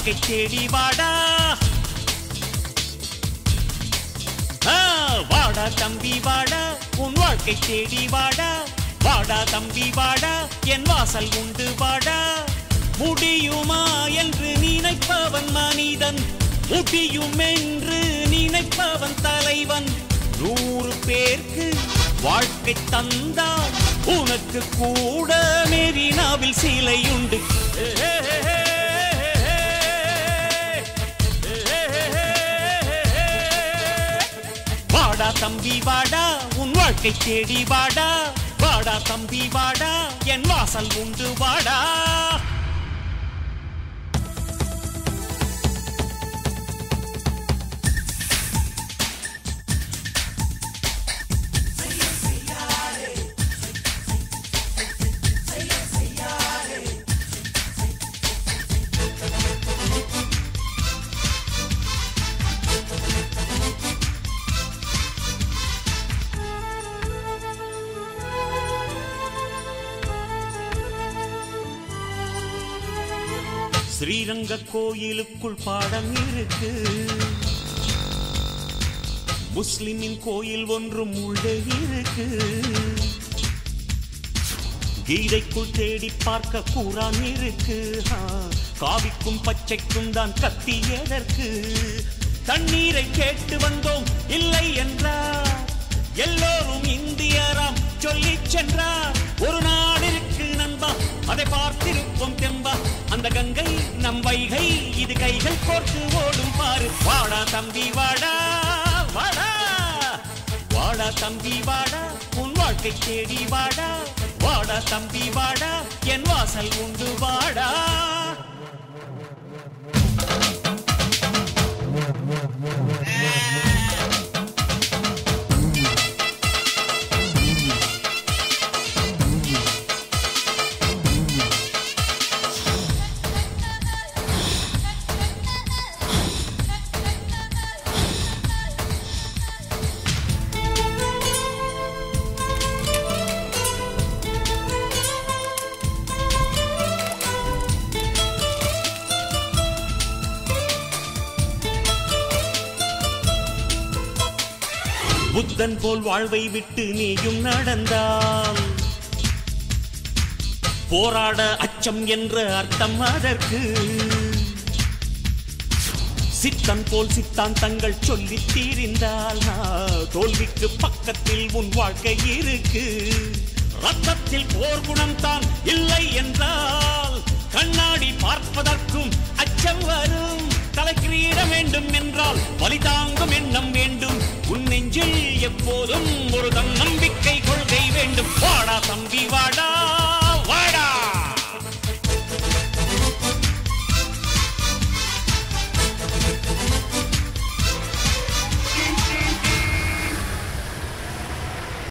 வாழ்க்கை தேடி வாடா வாடா தம்பி வாடா உன் வாழ்க்கை தேடி வாடா வாடா தம்பி வாடா என் வாசல் உண்டு வாடா முடியுமா என்று நினைப்பவன் மனிதன் முடியும் என்று நினைப்பவன் தலைவன் 100 பேருக்கு வாழ்க்கை தந்தால் உனக்கு கூட மெரினாவில் சிலை உண்டு வாடா தம்பி வாடா உன் வாழ்க்கை தேடி வாடா வாடா தம்பி வாடா என் வாசல் உண்டு வாடா ஸ்ரீரங்க கோயிலுக்குள் பாடம் இருக்கு முஸ்லிமின் கோயில் ஒன்றும் உள்ளே இருக்கு கீதைக்குள் தேடி பார்க்க குரான் இருக்கு காவிக்கும் பச்சைக்கும் தான் கத்தி எதற்கு தண்ணீரை கேட்டு வந்தோம் இல்லை என்றார் எல்லோரும் இந்தியராம் சொல்லி சென்றார் ஒரு நாடு இருக்கு நண்பா அதை பார்த்திருப்போம் தெம்பா அந்த கங்கை நம் வைகை இது கைகள் கோர்த்து ஓடும் பாரு வாடா தம்பி வாடா வாடா வாடா தம்பி வாடா உன் வாழ்க்கை தேடி வாடா வாடா தம்பி வாடா என் வாசல் உண்டு வாடா புத்தன் போல் வாழ்வை விட்டு நீயும் நடந்தால் போராட அச்சம் என்ற அர்த்தம் அதற்கு சித்தன் போல் சித்தாந்தங்கள் சொல்லி தீர்ந்தால் தோல்விக்கு பக்கத்தில் உன் வாழ்க்கை இருக்கு ரத்தத்தில் போர் குணம் தான் இல்லை என்றால் கண்ணாடி பார்ப்பதற்கும் அச்சம் வரும்